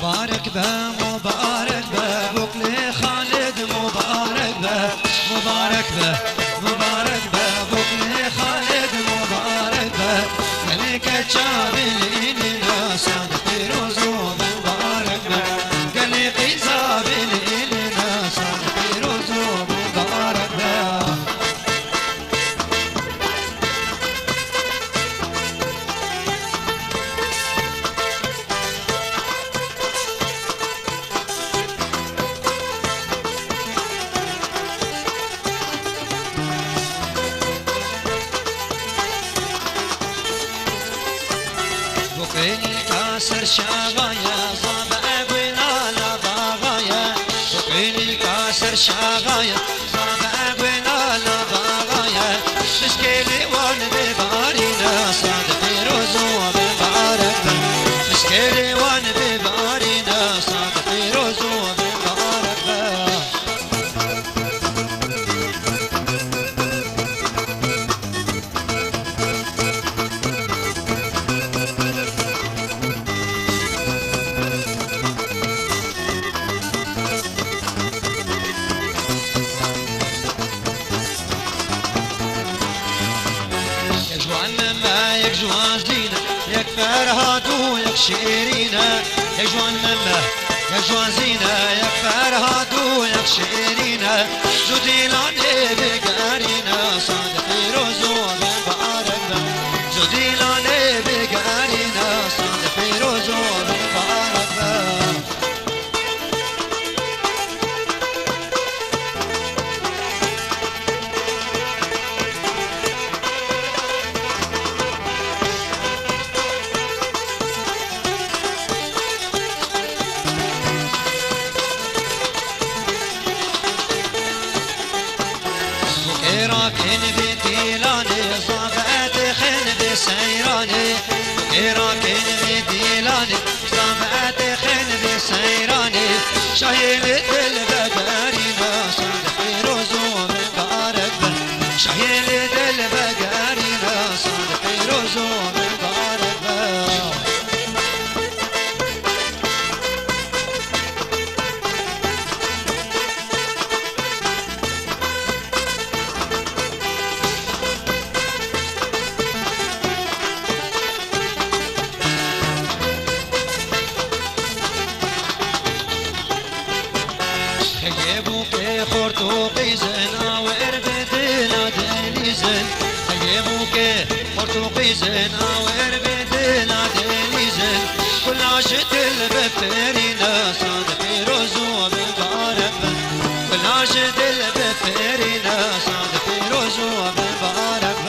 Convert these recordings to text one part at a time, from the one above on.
مبارك به مبارك به بكل خالد مبارك به مبارك به مبارك به بكل خالد مبارك به ملك جابل ناس فيروز مبارك به قال قزابل ناس فيروز مبارك به كاسر شاغايا صاب أقوينا لا باغايا وقيل الكاسر شاغايا صاب أقوينا لا باغايا مسكيلي وان ببارينا صاد فيروز وببارك مسكيلي وان ببارينا صاد فيروز وببارك جوازينا يك فرهادو يك شيرينا يا جوان مما يا جوازينا يك فرهادو يك شيرينا زوديلاني بقارينا صاد فيروز وببارك زوديلاني بقارينا صاد فيروز وببارك راكن بديلاني صافات خن بسيراني راكن بديلاني صافات خن بسيراني شايل البقارينا صاد فيروز ومبارك شايل البقارينا صاد فيروز ومبارك خرطوقي زنا واربدنا دليزن خيبوك خرطوقي زنا واربدنا دليزن كل عشت البفرينا صاد فيروز ومبارك كل عشت البفرينا صاد فيروز ومبارك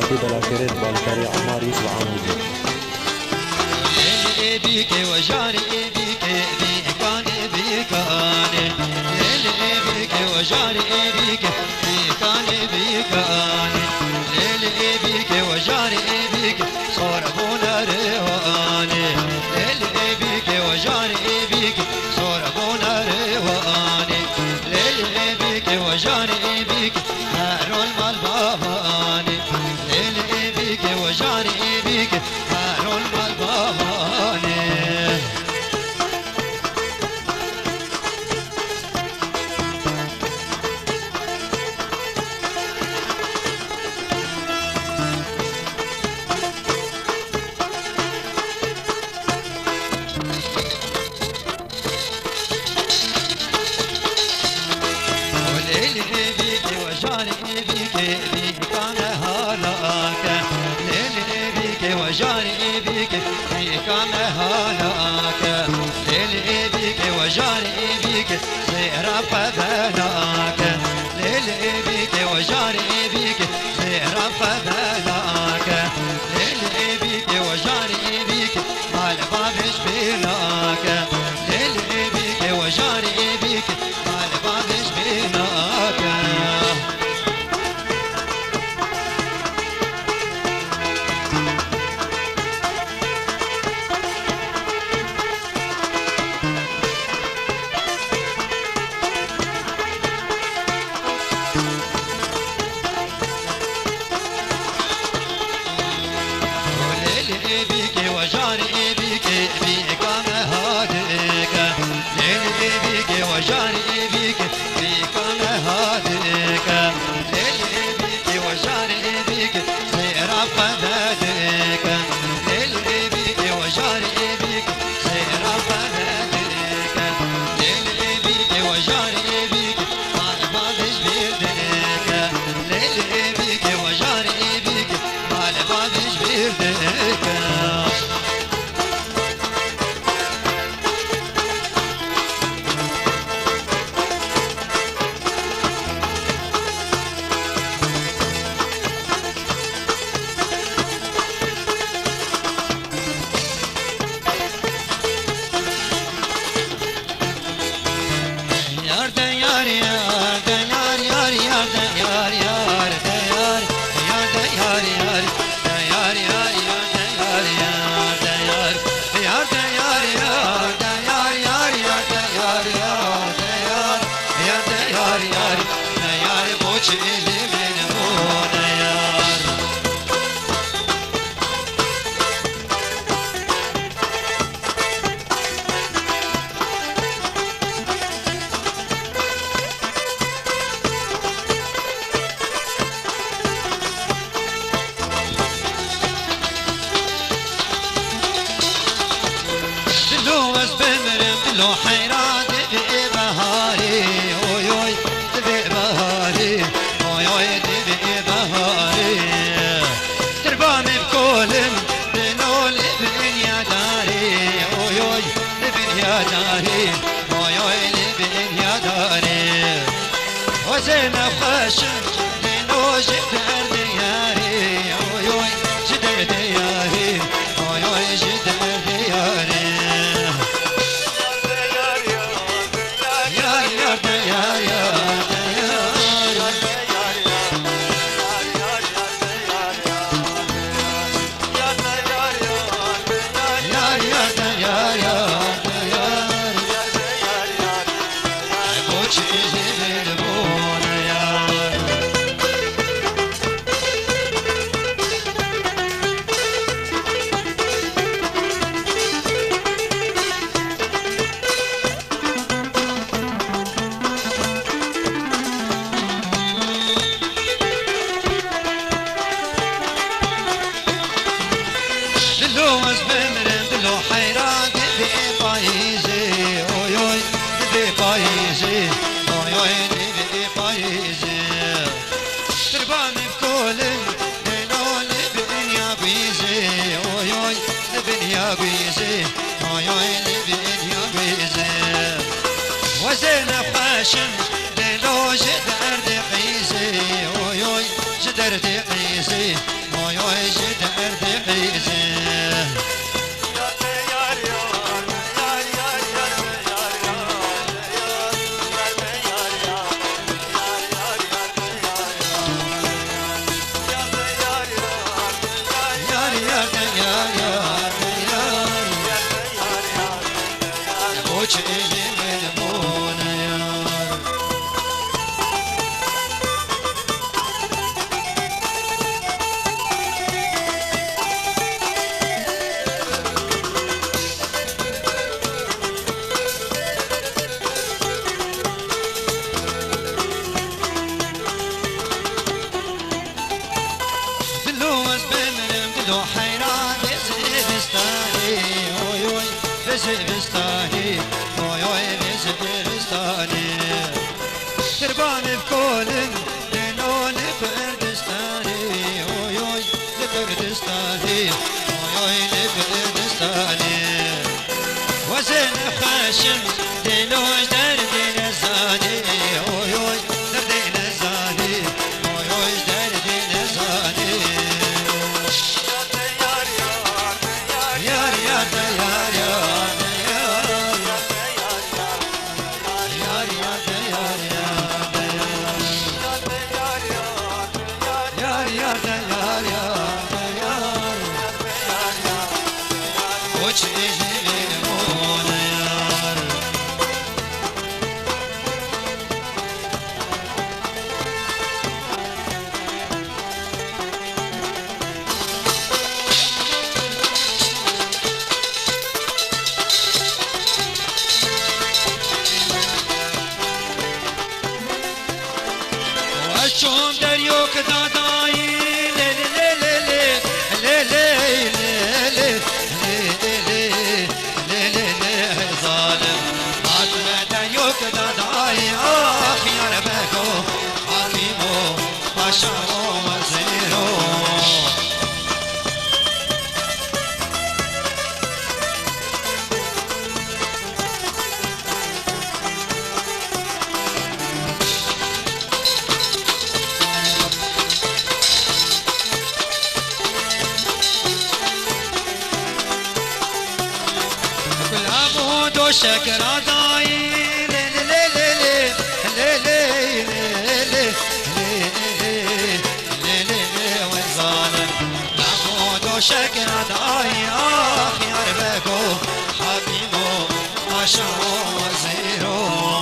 بالأخيرات بالكاري عمار يوسف عمودي بيك وجاري بيك بيكان بيكان بيك وجاري بيك بيكان بيكان بيك وجاري بيك صوربونا رواني بيك وجاري بيك صوربونا رواني بيك وجاري بيك هارون مالباباني بيك وجاري بيك هارون مالباباني بيك وجاري بيك بيكان هالاك بيك وجاري بيك بيكان هالاك بيك وجاري بيك زيرا فبناك بيك وجاري بيك زيرا فبناك بيك وجاري بيك مال بابش بيناك بيك وجاري بيك مال بابش بيناك دلو حيران دبي بهاري اوي اوي دبي بهاري اوي اوي دبي بهاري تربان بكولم دلو لبن يا داري اوي اوي لبن يا داري اوي اوي لبن يا داري وزينب خشم دلو جدر دياري اوي اوي جدر دياري اوي اوي جدر دياري وزينب خاشم دلو جدر دقيزي اوي اوي جدر دقيزي اوي اوي جدر دقيزي بستاني اوي اوي بستاني تربان بكولن دلون بردستاني اوي اوي بردستاني اوي اوي بردستاني وزن خاشم دلوش دردي نزاني اوي اوي دردي نزاني اوي اوي دردي نزاني يار يار يار يار شوم دريوك داداي لي لي لي لي لي لي لي لي ظالم عاتنا دريوك داداي اخ يا ربكو حكيمو باشا وزيرو شكر داي لي لي لي لي لي لي لي لي والظالم نعبد شكر داي اخ يا ربكو حبيبو باشا وزيرو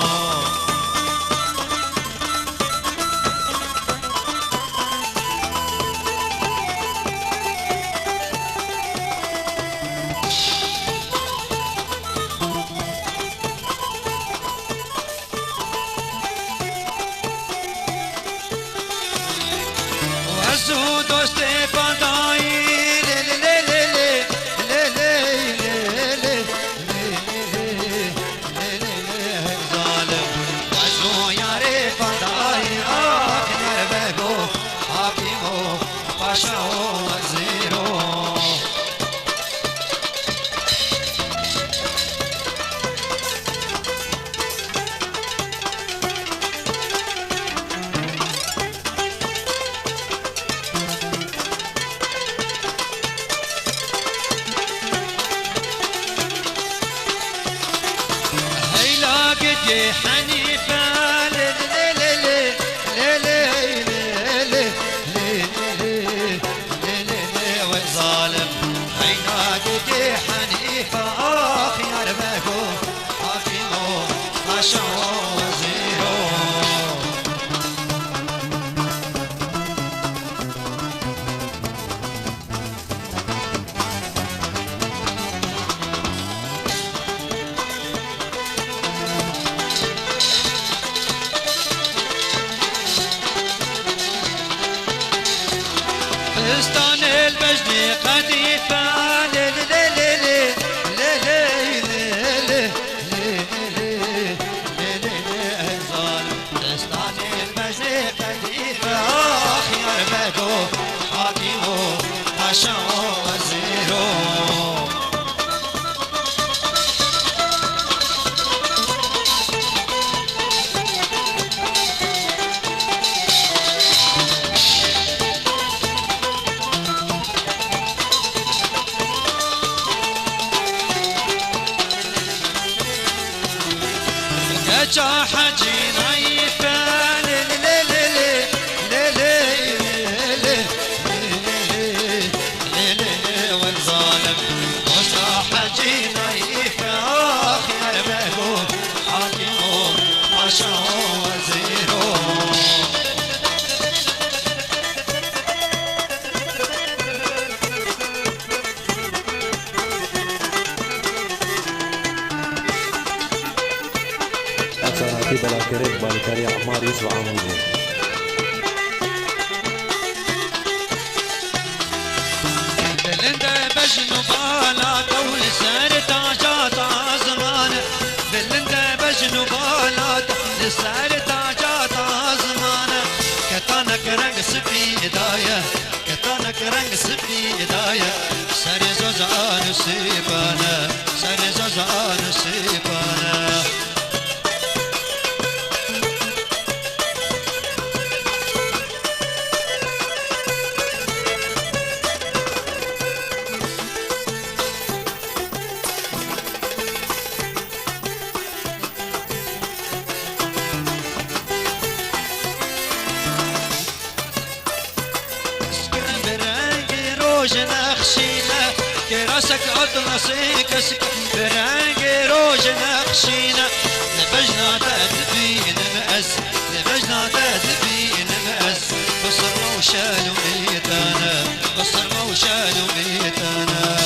يا حنيفة والظالم عيناك يا حنيفة آخ يا ربكو حاكمو عشان وزيرو فستان البجد قديفة الظالم فستان البجد قديفة آخ يا ربكو حاكمو عشان وزيرو جا حجينا يفعل والظالم وجا حجينا يفعل يا ربكو حاكمو عشان وزيرو أكثر هاتي بلا كريك بالكاري عمار يوسف عاموزي بلنده بجنو بالا دول سارتا جاتا زمان بلنده بجنو بالا دول سارتا جاتا زمان كتانك رنگ سبي هداية كتانك رنگ سبي هداية سر زوزان سيبانا سر زوزان سيبانا نخشينا كراسك أطلسي كسك برنج روج نخشينا لبجنا تدبين مأس لبجنا تدبين مأس بصر موشال ميتانا بصر موشال ميتانا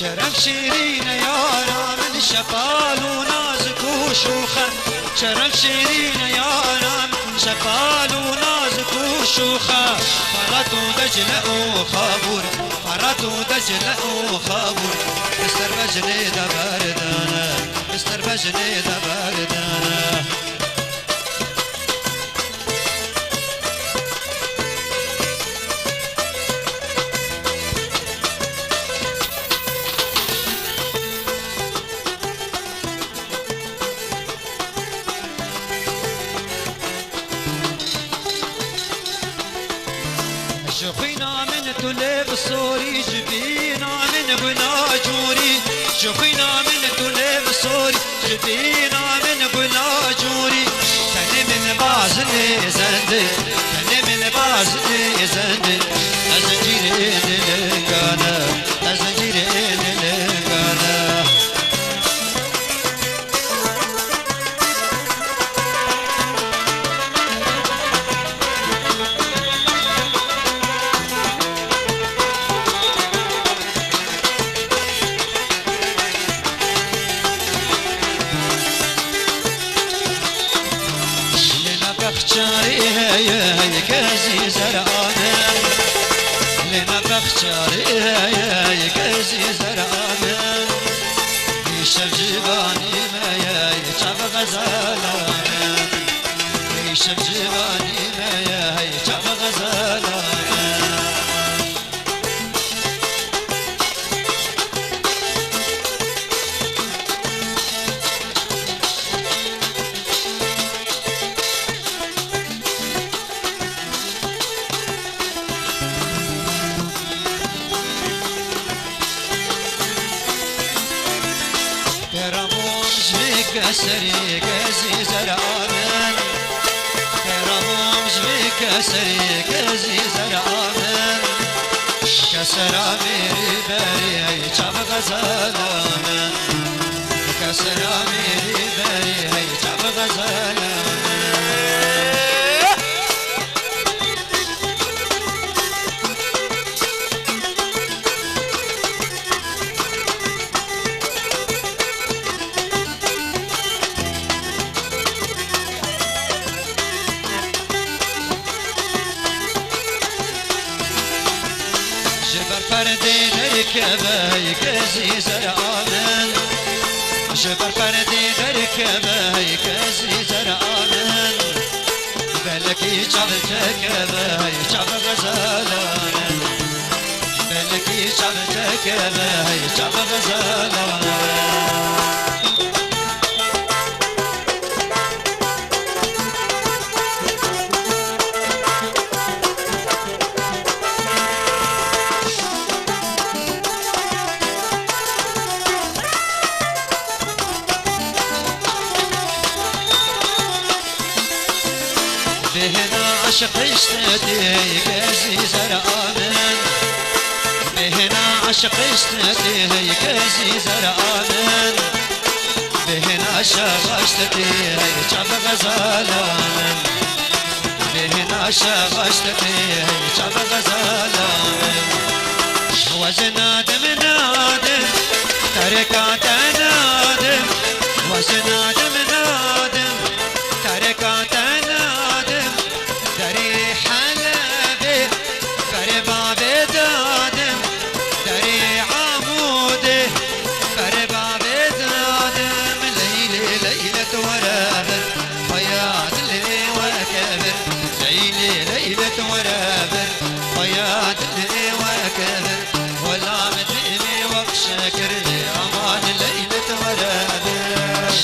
شرف شيرين يارا من شفال ونازك وشوخة شرف شيرين يارا من شفال ونازك وشوخة فرات ودجلة وخابور فرات ودجلة وخابور مستر بجني دا باردانا مستر بجني دا باردانا شخينا من تلب الصوري جبينا من بناجوري شخينا من تلب الصوري جبينا من بناجوري تاني من بازني زندي تاني من بازني زندي تزنجيرين لنقانا تزنجيرين لنقانا بخشاري هاي كازي زرعانا لنا بخشاري هاي كازي زرعانا يشف جباني ما يجاب غزالانا يشف جباني ما يجاب غزالانا كسري كزي زرعان كرمهم جبي كسري كزي زرعان كسر ميري بري هي شاب غزالان كسر ميري بري هي شاب غزالان فردي دركبه كزي زرعان جبر فردي دركبه كزي زرعان بلكي شعب تكبه شعب غزالان بلكي شعب تكبه شعب غزالان بهنا عشق اشتدي كزي زرعان بهنا عشق اشتدي كزي زرعان بهنا عشق اشتدي شعب غزالان بهنا عشق اشتدي شعب غزالان وزنادم نادم تركات نادم وزنادم نادم تركات نادم دري حلبي فرباب دادم دري عمودي فرباب دادم ليلي ليلة ورابر فياض اللي وكبر ليلي ليلة ورابر فياض اللي وكبر ولا مدري وبشكر لي أمان ليلة ورابر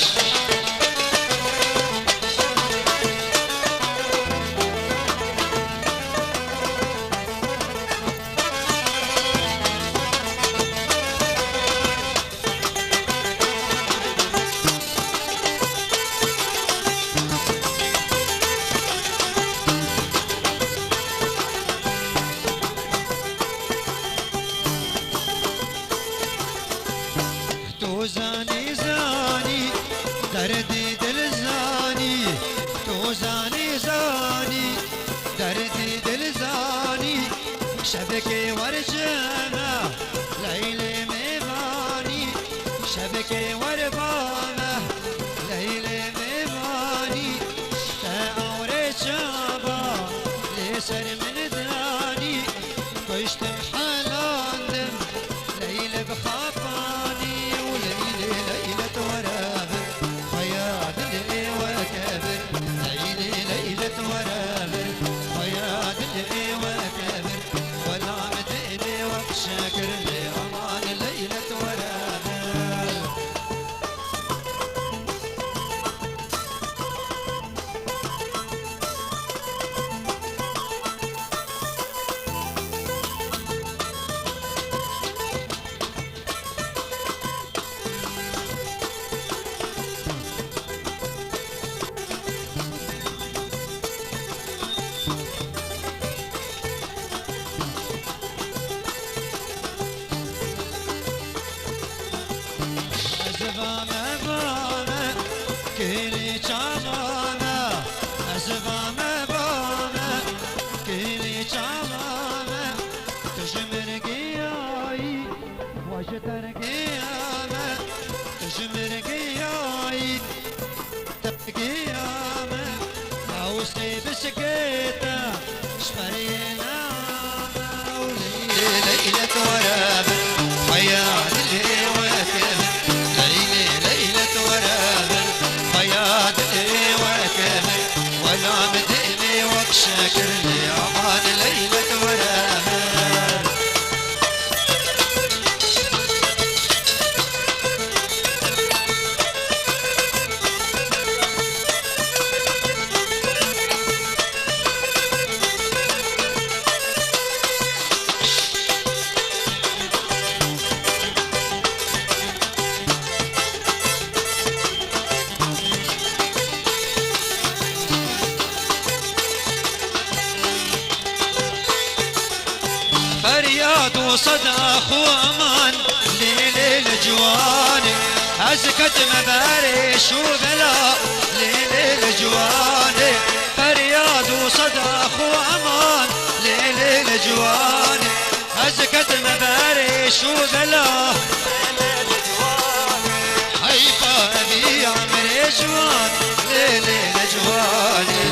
تو زانی زانی دردی دل زانی تو زانی زانی دردی دل زانی شبکه ورجمه لیل میوانی شبکه وربانه لیل میوانی تاور چابا لسر من دانی کشتم حالاندم لیل بخافانی ليلة ورابر فياض اللي وكابر ليلي ليلة ورابر فياض اللي وكابر ولا مدئني وبشاكر لي أمان ليلة ورابر أزفامة بامة كيلي شامامة أزفامة بامة كيلي شامامة تجمر قياي وجدر قيامة تجمر قياي تبقيامة عوسي بسكيتة شفرينا وليلي ليلة ورابر حياة اللي وكبر ليلي ليلة ورابر حياة اللي وكبر ولا مدئني وبشكر لي أمان ليلة ورابر فرياد وصدى اخو امان ليل الجواني ازكت مبارش وبلا ليل الجواني فرياد وصدى اخو امان ليل الجواني ازكت مبارش وبلا حيفا ابي عمري جوان ليل الجواني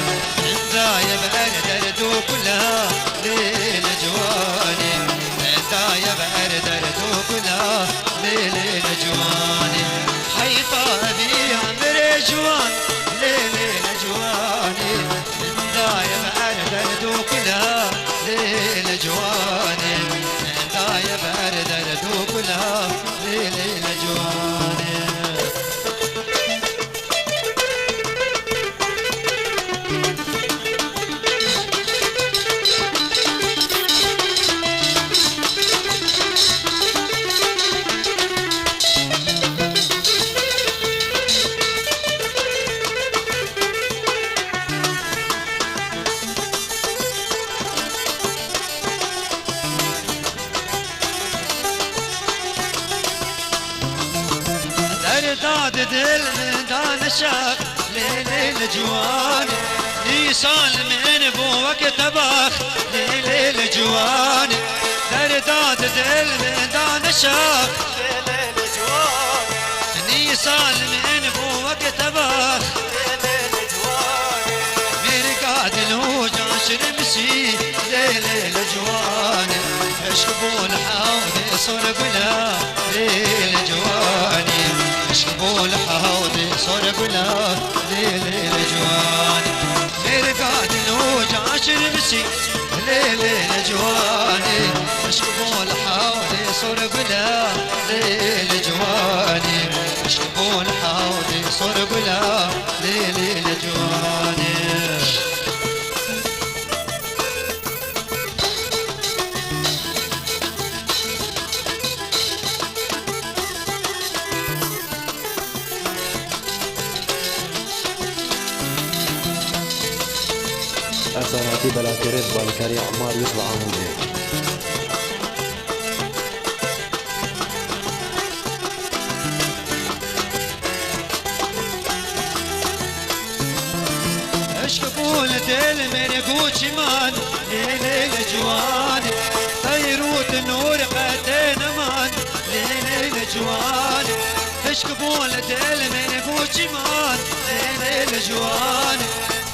دايب اردردو كلها ليل جواني دايب اردردو كلها ليل جواني حيطة ابي عمري جوان ليل جواني دايب اردردو كلها ليل جواني دايب اردردو كلها ليل جواني داد دل من دان شاق ليل الجوان نيسان من بوك تباخ ليل الجوان داد دل من دان شاق ليل الجوان نيسان من بوك تباخ ليل الجوان مرقاد الهوجا شرمسي ليل الجوان اشكبوا الحاوض صرب لا ليل الجواني اشكبوا الحاوض صرب لا ليل الجواني مرقاد الهوجا شرمسي ليل الجواني اشكبوا الحاوض صرب لا ليل الجواني اشكبوا الحاوض صرب لا ليل الجواني أسراتي بلا كريم بالكاري عمار يوسف عامل اشكبوا لدل من قوتي مان ليل الجوان طيروت النور قاتين مان ليل الجوان اشكبوا لدل من قوتي مان ليل الجوان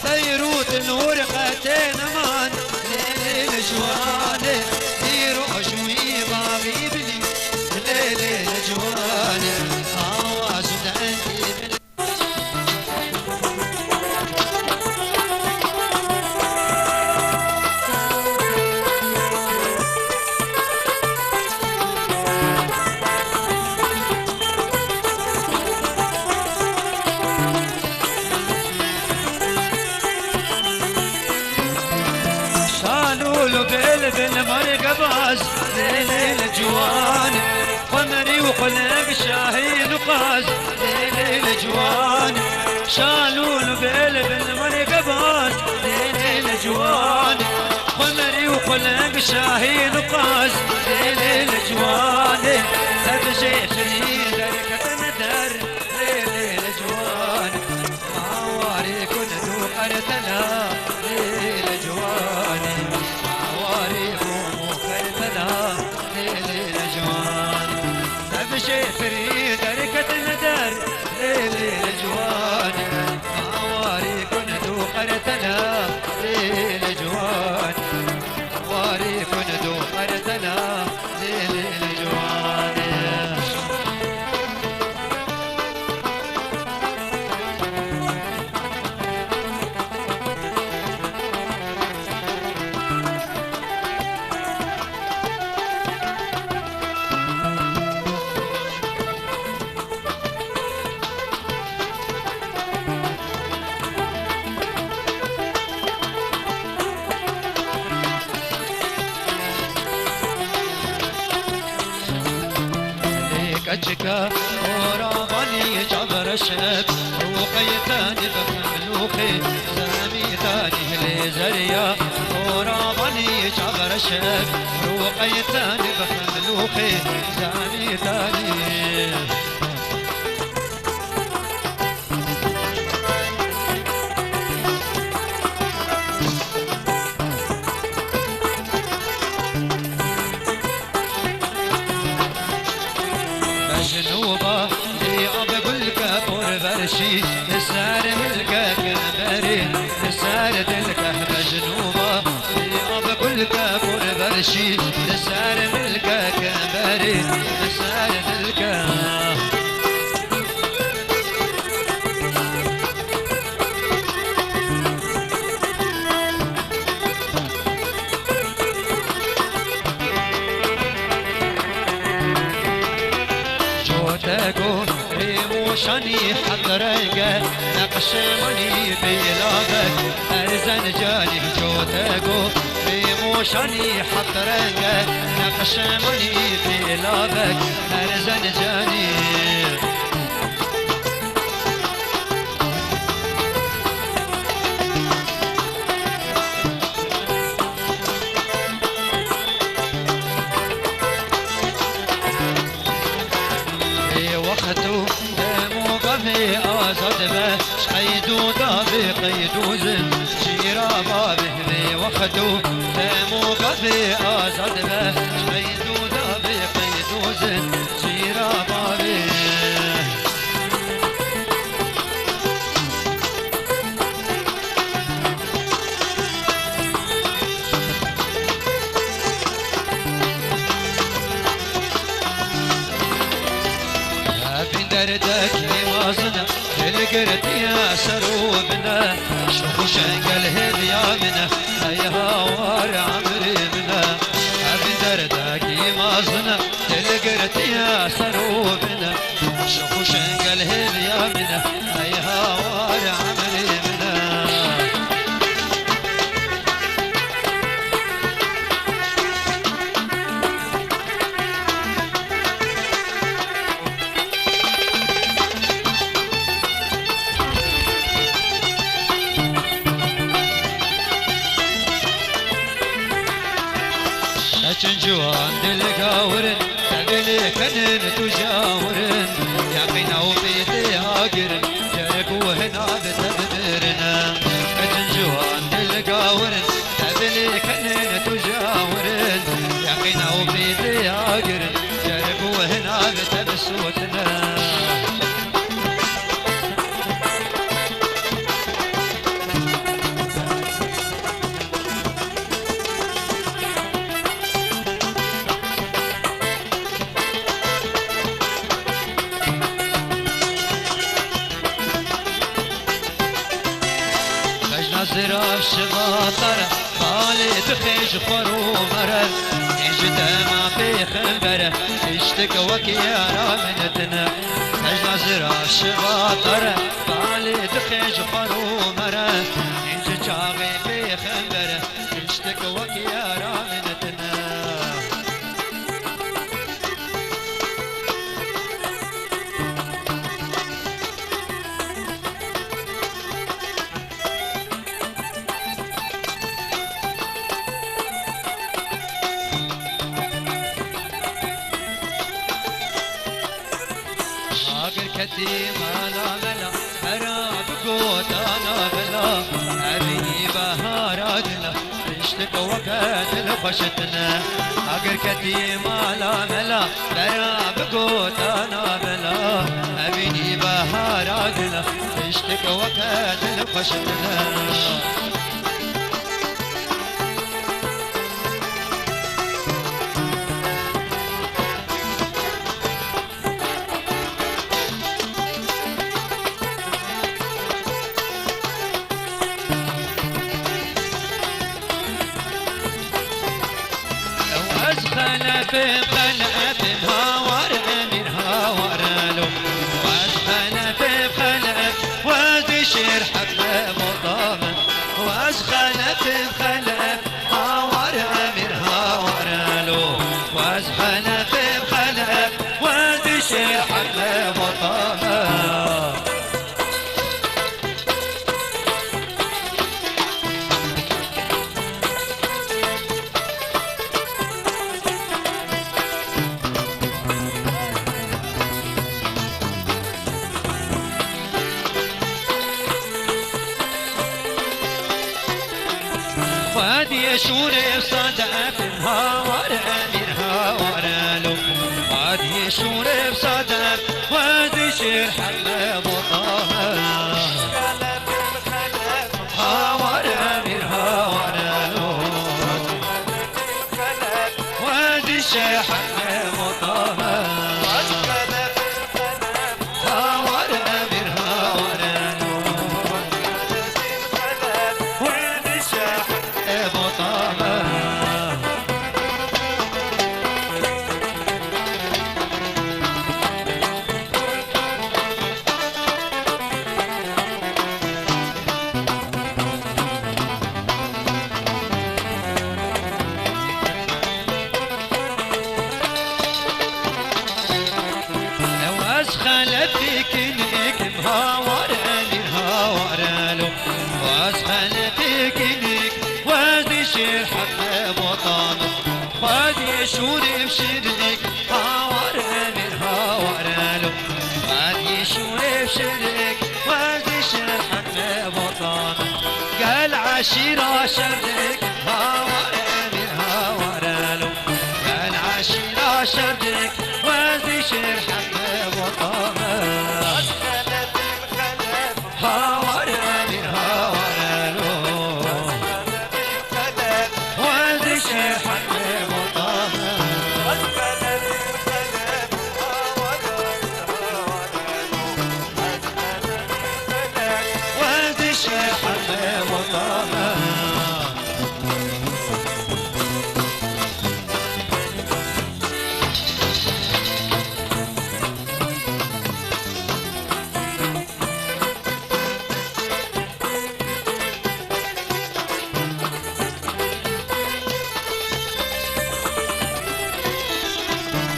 طيروت النور قاتين مان ليل الجوان ديروا شوي باغي بلي ليل الجوان آواز دعندي بالمرقباز ليل الجوان قمري وقلب شاهين وقاز ليل الجوان شالون بالمرقباز ليل الجوان قمري وقلب شاهين وقاز ليل الجوان ابجي فريد ركت ندر ليل الجوان عواري كن ذوقرتنا ليل الجوان فريد ركت ندر ليل الجوان عواري كن ذوقرتنا ليل الجوان عواري كن ذوقرتنا ليل الجوان كچكا ورا بني جبر الشاب روقي ثاني بخملوخي زامي ثاني لزريا ورابني جبر الشاب روقي ثاني بخملوخي زامي ثاني جنوبا لي أبقول كابور برشي نسار ملكا كبري نسار دلكا بجنوبا لي أبقول كابور برشي نسار ملكا كبري نسار دلكا تاكو ريموشاني حضرقة نقشمني بلادك أرزن جاني جوتاكو ريموشاني حضرقة نقشمني بلادك أرزن جاني وقتو دمو قفي آزاد به شقيدو دابي قيدو زن شيرا بابه لي وقتو دمو قفي آزاد به شقيدو دابي قيدو زن شيرا بابه دردك لمازنا القرت يا سروبنا شوفوا شنقل هذيامنا هيها وار عمري منا ابي دردك لمازنا القرت يا سروبنا شوفوا شنقل هذيامنا هيها وار عمري منا جوان دلقاورن تقلي كنن تجاورن يقينا وبيتي هاقرن جرق وهنا بتبدرنا جوان دلقاورن تقلي كنن تجاورن يقينا وبيتي هاقرن جرق وهنا بتبسوتنا نظر الشباطر بالي تخيش خرو مرة نجد ما في خنبرة اشتك وكيارا منتنا نظر الشباطر بالي تخيش خرو مرة نجد شاغي في خنبرة اشتك وكيارا منتنا كتيمة لا ملا خراب قوتانا بلا أبي بهاراتنا رشتك وقت الخشتنا أقر كتيمة لا ملا خراب قوتانا بلا أبي بهاراتنا رشتك وقت الخشتنا بخلف هاور من هاور له واسخلف بخلف وازشير حق مضامن واسخلف بخلف هاور من هاور له واسخلف بخلف وازشير حق مضامن يشوري صدف هاور منها ورالو قد يشوري صدف وادي شير حمام طه هاور منها ورالو وادي شير حمام طه هاور منها ورالو وادي شير حمام طه خلتك انك مهاور الهاور له واسخلتك انك وادي شير حق وطن وادي شور بشرك هاور الهاور له وادي شور بشرك وادي شير حق وطن قال عشيرة شرك هاور الهاور له قال عشيرة شرك وادي شير حق هاور هاور له وادي شير حق وطه وادي شير حق وطه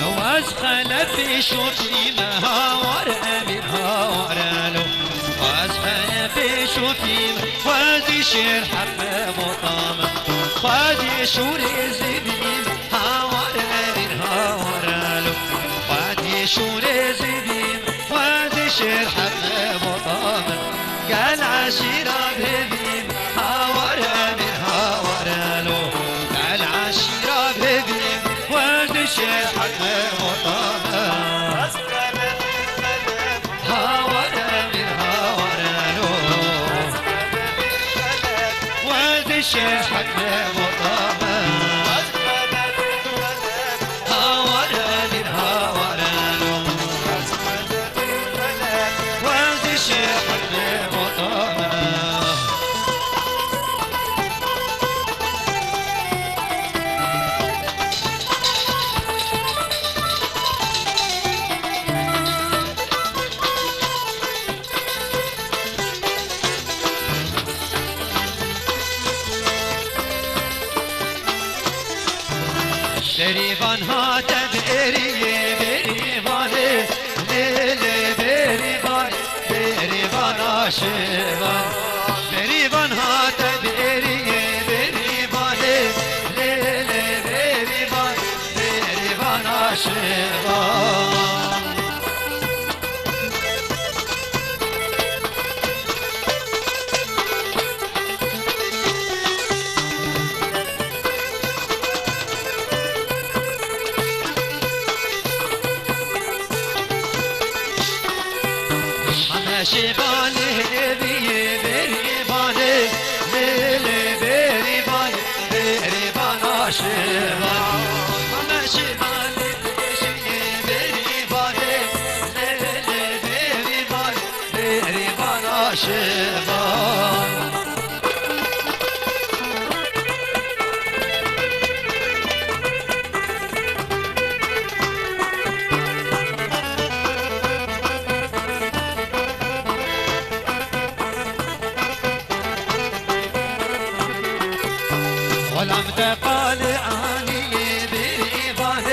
واسخل شوفي مهاور منها ورالو واسخل شوفي وادي شير حق مطامة وادي شور زبيب هاور منها ورالو وادي شور زبيب وادي شير حق مطامة قال عشيرة بهبيب هاور منها ورالو قال عشيرة بهبيب وادي شير حق مطامة هاور منها ورالو وادي شير حق مطامة هاور منها ورالو وادي شير حق مطامة بريبان هاتف إريه بريبان ليلي بريبان بريبان عاشبان بريبان هاتف إريه بريبان ليلي بريبان بريبان عاشبان شبانه بيه بريبانه ليلي بريبان بريبان عاشبان أما شبانه بريبانه ليلي بريبان بريبان عاشبان ولم تقال عني بريبان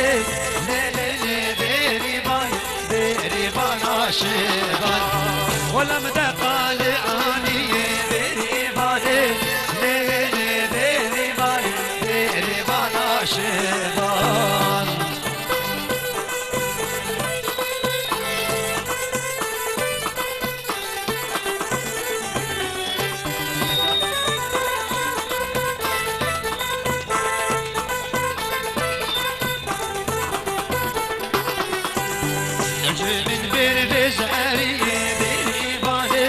ليلي بريبان بريبان عاشبان ولم تقال عني بريبان ليلي بريبان بريبان عاشبان bir bezeri biri bana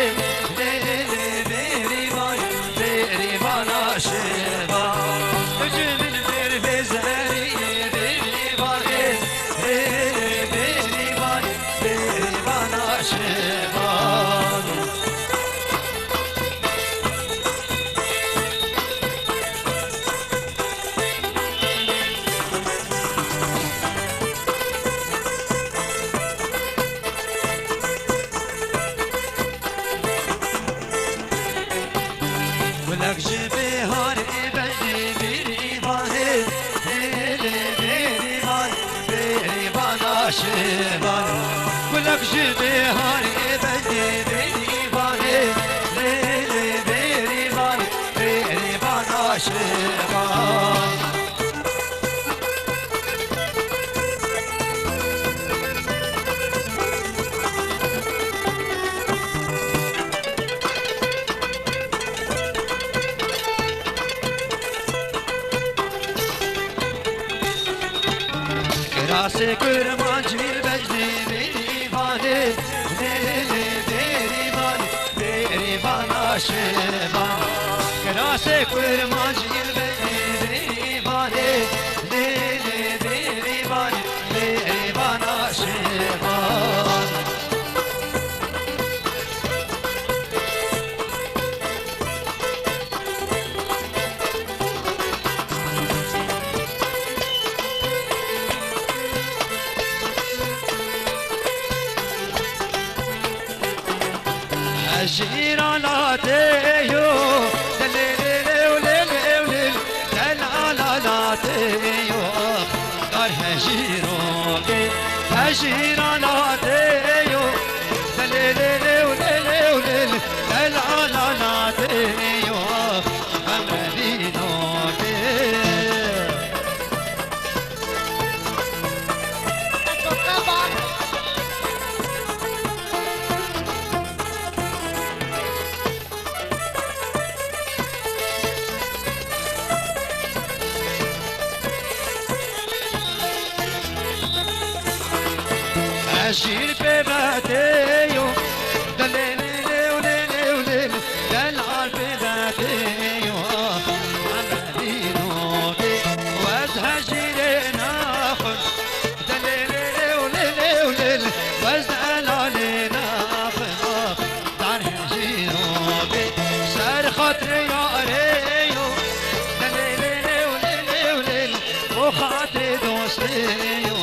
biri bana şeba Öcümün bir bezeri biri bana biri bana şeba ولك جبي هاري بني بيري باني بيري بانا شبان ولك جبي هاري بني بيري باني بيري بانا شبان Krası kırmancı becdi biri bana biri bana şeban Krası kırmancı becdi biri bana biri bana şeban جيراناتيو دليليو ليليو دلالاتيو دار هجيروكي هجيراناتيو دليليو ليليو دلالاتيو أمرينوكي أجير بباتيو دليليو ليليو دلال بباتيو عمالينوكي وازهجيرنا خل دليليو وازدلالينا خل دار هجيروكي سار خاطري يا ريو دليليو وخاطري دوستيو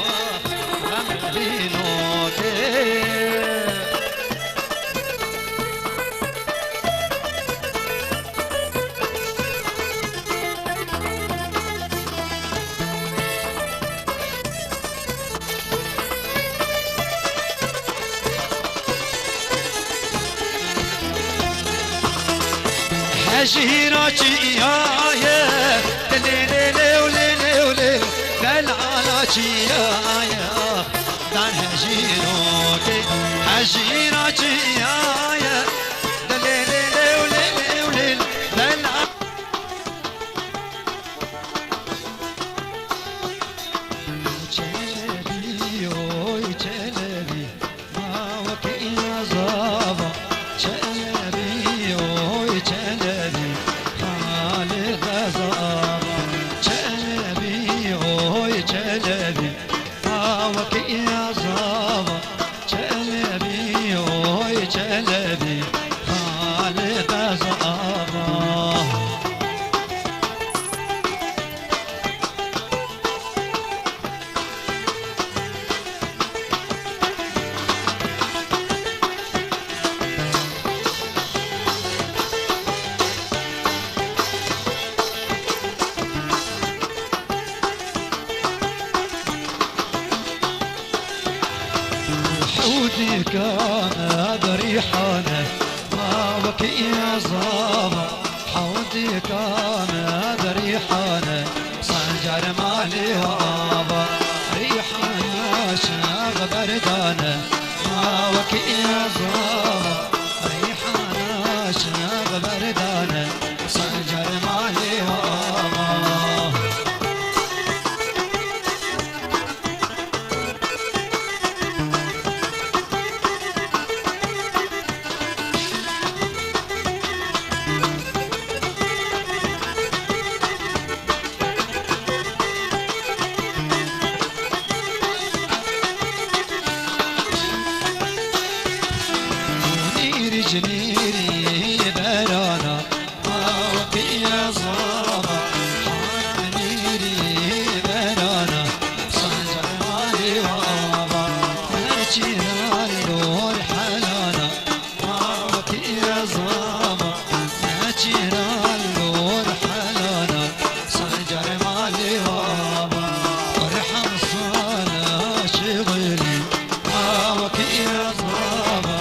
هجيراتي يا دليليو دلالاتي يا دار هجيروكي هجيراتي يا دليليو دلالاتي حودي كان بريحانه ما بكي يا زابا حودي كان بريحانه صنجر مالي وابا ريحانه شاغ بردانه ما بكي يا زابا ريحانه شاغ بردانه صنجر مالي وابا جنيري برانا وكي يا زابا حرم نيري برانا صنجر مالي وابا هرشينا اللور حلانا وكي يا زابا هرشينا اللور حلانا صنجر مالي وابا وارحم صانا شغلي وكي يا زابا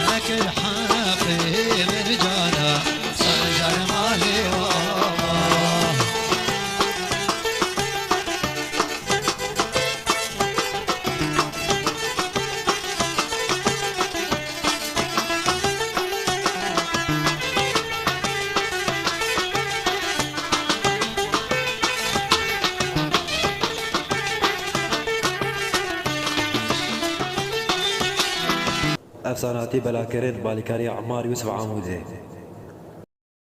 لك الحافي مرجانا صنجر مالي وابا افساناتی بلاکرین بالکاری عمار یوسف عمودی